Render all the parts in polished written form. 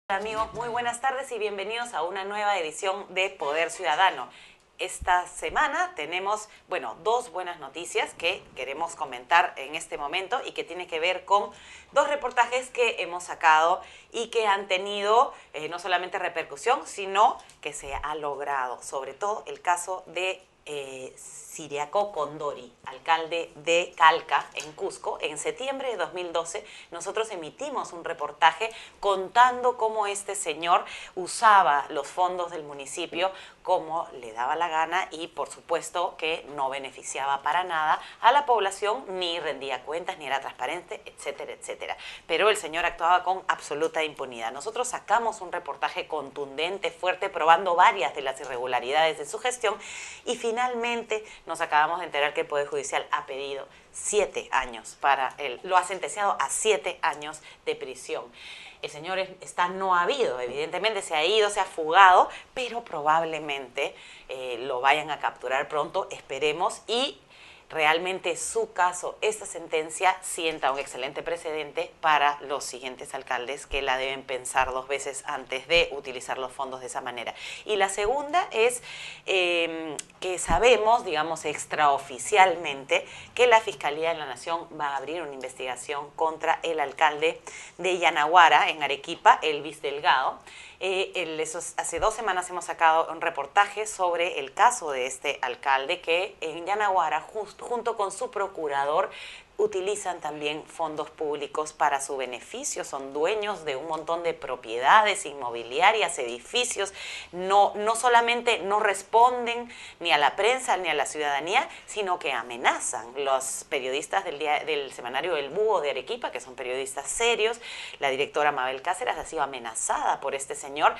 Hola amigos, muy buenas tardes y bienvenidos a una nueva edición de Poder Ciudadano. Esta semana tenemos, dos buenas noticias que queremos comentar en este momento y que tiene que ver con dos reportajes que hemos sacado y que han tenido no solamente repercusión, sino que se ha logrado, sobre todo el caso de Ciriaco Condori, alcalde de Calca, en Cusco. En septiembre de 2012 nosotros emitimos un reportaje contando cómo este señor usaba los fondos del municipio como le daba la gana y por supuesto que no beneficiaba para nada a la población, ni rendía cuentas, ni era transparente, etcétera, etcétera. Pero el señor actuaba con absoluta impunidad. Nosotros sacamos un reportaje contundente, fuerte, probando varias de las irregularidades de su gestión y finalmente nos acabamos de enterar que el Poder Judicial ha pedido 7 años para él, lo ha sentenciado a 7 años de prisión. El señor está no habido, evidentemente se ha ido, se ha fugado, pero probablemente lo vayan a capturar pronto, esperemos, y realmente su caso, esta sentencia, sienta un excelente precedente para los siguientes alcaldes que la deben pensar 2 veces antes de utilizar los fondos de esa manera. Y la segunda es que sabemos, digamos extraoficialmente, que la Fiscalía de la Nación va a abrir una investigación contra el alcalde de Yanaguara, en Arequipa, Elvis Delgado. Hace 2 semanas hemos sacado un reportaje sobre el caso de este alcalde que en Yanaguara, junto con su procurador, utilizan también fondos públicos para su beneficio, son dueños de un montón de propiedades inmobiliarias, edificios, no solamente no responden ni a la prensa ni a la ciudadanía, sino que amenazan. Los periodistas del semanario El Búho de Arequipa, que son periodistas serios, la directora Mabel Cáceres ha sido amenazada por este señor,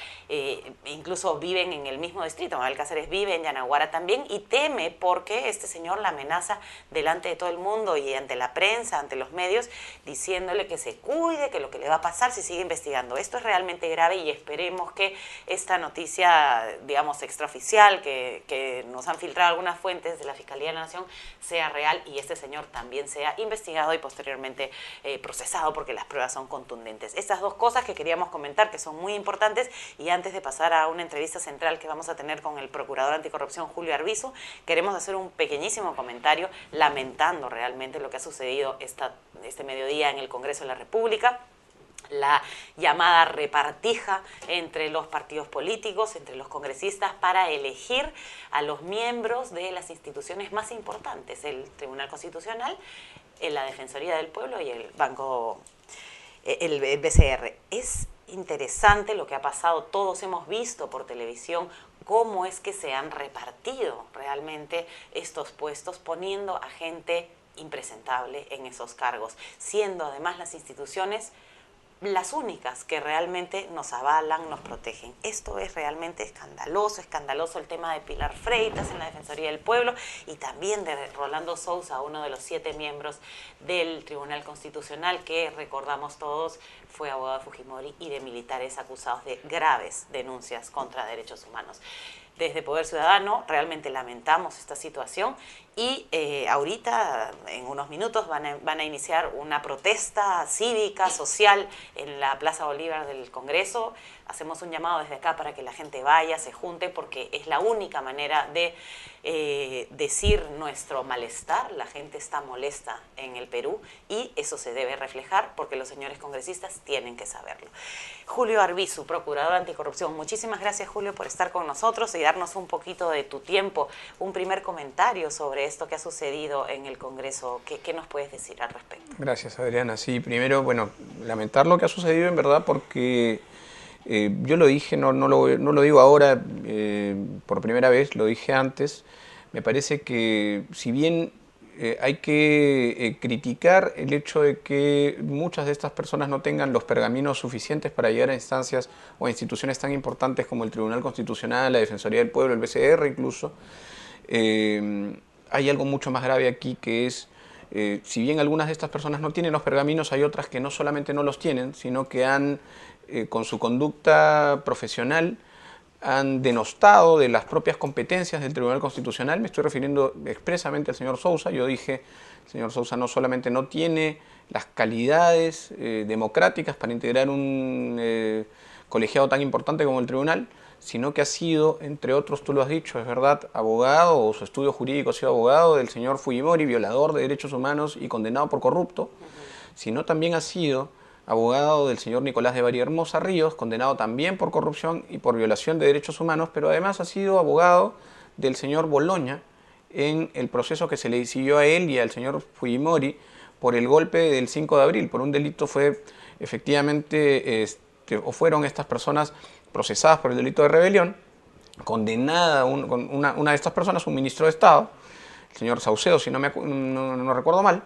incluso viven en el mismo distrito, Mabel Cáceres vive en Yanaguara también y teme porque este señor la amenaza delante de todo el mundo y ante la prensa, ante los medios, diciéndole que se cuide, que lo que le va a pasar si sigue investigando. Esto es realmente grave y esperemos que esta noticia, digamos, extraoficial, que nos han filtrado algunas fuentes de la Fiscalía de la Nación, sea real y este señor también sea investigado y posteriormente procesado porque las pruebas son contundentes. Estas 2 cosas que queríamos comentar que son muy importantes y antes de pasar a una entrevista central que vamos a tener con el Procurador Anticorrupción Julio Arbizu, queremos hacer un pequeñísimo comentario lamentando realmente lo que ha sucedido este mediodía en el Congreso de la República, la llamada repartija entre los partidos políticos, entre los congresistas, para elegir a los miembros de las instituciones más importantes, el Tribunal Constitucional, la Defensoría del Pueblo y el BCR. Es interesante lo que ha pasado, todos hemos visto por televisión cómo es que se han repartido realmente estos puestos, poniendo a gente impresentable en esos cargos, siendo además las instituciones las únicas que realmente nos avalan, nos protegen. Esto es realmente escandaloso el tema de Pilar Freitas en la Defensoría del Pueblo y también de Rolando Sousa, uno de los 7 miembros del Tribunal Constitucional que, recordamos todos, fue abogado de Fujimori y de militares acusados de graves denuncias contra derechos humanos. Desde Poder Ciudadano realmente lamentamos esta situación y ahorita, en unos minutos, van a iniciar una protesta cívica, social, en la Plaza Bolívar del Congreso. Hacemos un llamado desde acá para que la gente vaya, se junte, porque es la única manera de decir nuestro malestar. La gente está molesta en el Perú y eso se debe reflejar porque los señores congresistas tienen que saberlo. Julio Arbizu, Procurador Anticorrupción. Muchísimas gracias, Julio, por estar con nosotros y darnos un poquito de tu tiempo. Un primer comentario sobre esto que ha sucedido en el Congreso. ¿Qué nos puedes decir al respecto? Gracias, Adriana. Sí, primero, lamentar lo que ha sucedido en verdad porque yo lo dije, no lo digo ahora por primera vez, lo dije antes. Me parece que si bien hay que criticar el hecho de que muchas de estas personas no tengan los pergaminos suficientes para llegar a instancias o a instituciones tan importantes como el Tribunal Constitucional, la Defensoría del Pueblo, el BCR incluso, hay algo mucho más grave aquí que es, si bien algunas de estas personas no tienen los pergaminos, hay otras que no solamente no los tienen, sino que han, con su conducta profesional, han denostado de las propias competencias del Tribunal Constitucional. Me estoy refiriendo expresamente al señor Sousa. Yo dije, el señor Sousa no solamente no tiene las calidades democráticas para integrar un colegiado tan importante como el tribunal, sino que ha sido, entre otros, tú lo has dicho, es verdad, abogado, o su estudio jurídico ha sido abogado del señor Fujimori, violador de derechos humanos y condenado por corrupto, sino también ha sido abogado del señor Nicolás de Bari-Hermosa Ríos, condenado también por corrupción y por violación de derechos humanos, pero además ha sido abogado del señor Boloña en el proceso que se le siguió a él y al señor Fujimori por el golpe del 5 de abril. Por un delito fue efectivamente, o fueron estas personas procesadas por el delito de rebelión, condenada una de estas personas, un ministro de Estado, el señor Saucedo, si no recuerdo mal.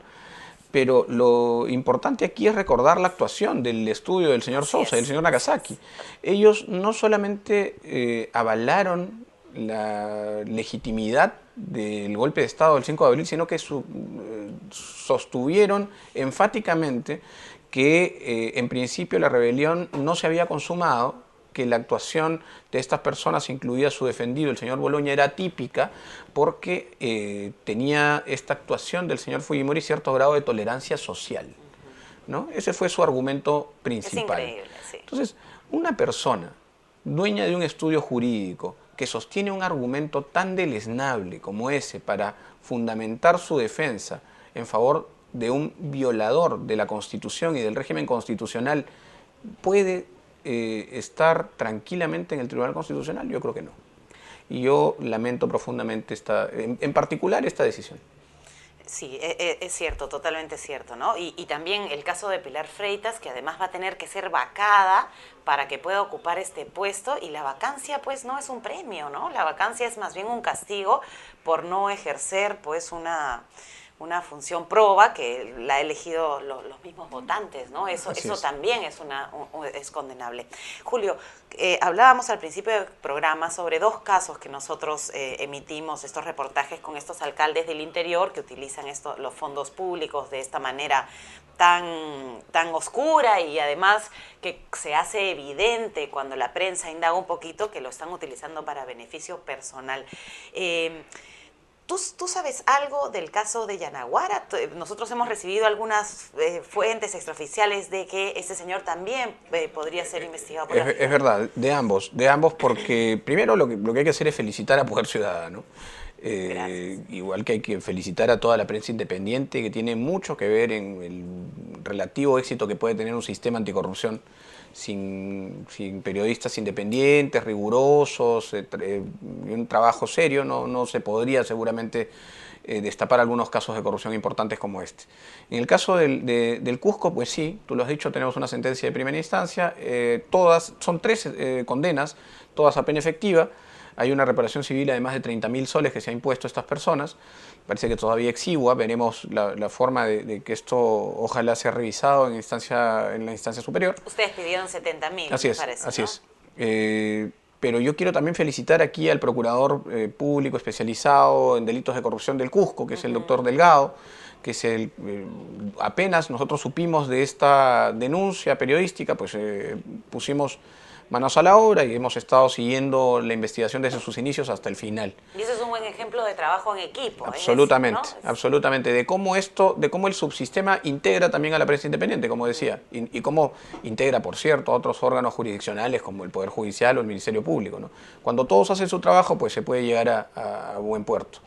Pero lo importante aquí es recordar la actuación del estudio del señor Sosa y del señor Nagasaki. Ellos no solamente avalaron la legitimidad del golpe de Estado del 5 de abril, sino que sostuvieron enfáticamente que en principio la rebelión no se había consumado, que la actuación de estas personas, incluida su defendido, el señor Boloña, era típica porque tenía esta actuación del señor Fujimori cierto grado de tolerancia social, ¿no? Ese fue su argumento principal. Es increíble, sí. Entonces, una persona dueña de un estudio jurídico que sostiene un argumento tan deleznable como ese para fundamentar su defensa en favor de un violador de la Constitución y del régimen constitucional, ¿puede estar tranquilamente en el Tribunal Constitucional? Yo creo que no. Y yo lamento profundamente en particular esta decisión. Sí, es cierto, totalmente cierto, ¿no? Y también el caso de Pilar Freitas, que además va a tener que ser vacada para que pueda ocupar este puesto, y la vacancia pues no es un premio, ¿no? La vacancia es más bien un castigo por no ejercer pues una función proba que la ha elegido los mismos votantes, ¿no? Eso también es condenable. Julio, hablábamos al principio del programa sobre dos casos que nosotros emitimos, estos reportajes con estos alcaldes del interior que utilizan los fondos públicos de esta manera tan oscura, y además que se hace evidente cuando la prensa indaga un poquito que lo están utilizando para beneficio personal. ¿Tú sabes algo del caso de Yanaguara? Nosotros hemos recibido algunas fuentes extraoficiales de que ese señor también podría ser investigado por la Es verdad, de ambos, porque primero lo que hay que hacer es felicitar a Poder Ciudadano. Igual que hay que felicitar a toda la prensa independiente, que tiene mucho que ver en el relativo éxito que puede tener un sistema anticorrupción sin periodistas independientes, rigurosos, un trabajo serio. No se podría seguramente destapar algunos casos de corrupción importantes como este. En el caso del Cusco, pues sí, tú lo has dicho, tenemos una sentencia de primera instancia, son 3 condenas, todas a pena efectiva. Hay una reparación civil de más de 30.000 soles que se ha impuesto a estas personas. Parece que todavía exigua. Veremos la forma de que esto ojalá sea revisado en la instancia superior. Ustedes pidieron 70.000, así es, parece, así ¿no? es. Pero yo quiero también felicitar aquí al procurador público especializado en delitos de corrupción del Cusco, que es el doctor Delgado, que es apenas nosotros supimos de esta denuncia periodística, pues pusimos manos a la obra y hemos estado siguiendo la investigación desde sus inicios hasta el final. Y eso es un buen ejemplo de trabajo en equipo. Absolutamente, es decir, ¿no? Absolutamente, de cómo el subsistema integra también a la prensa independiente, como decía, y cómo integra, por cierto, a otros órganos jurisdiccionales como el Poder Judicial o el Ministerio Público, ¿no? Cuando todos hacen su trabajo, pues se puede llegar a buen puerto.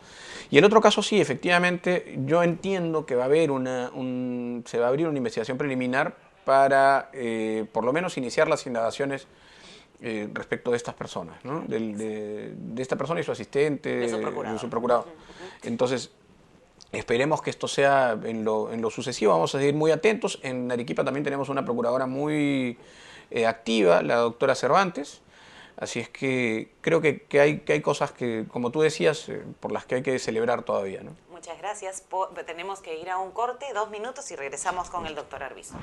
Y el otro caso sí, efectivamente, yo entiendo que va a haber se va a abrir una investigación preliminar para, por lo menos, iniciar las indagaciones respecto de estas personas, ¿no? De esta persona y su asistente, de su procurador. Entonces, esperemos que esto sea en lo sucesivo, vamos a seguir muy atentos. En Arequipa también tenemos una procuradora muy activa, la doctora Cervantes, así es que creo que hay cosas que, como tú decías, por las que hay que celebrar todavía, ¿no? Muchas gracias. Tenemos que ir a un corte, 2 minutos, y regresamos con el doctor Arbizu.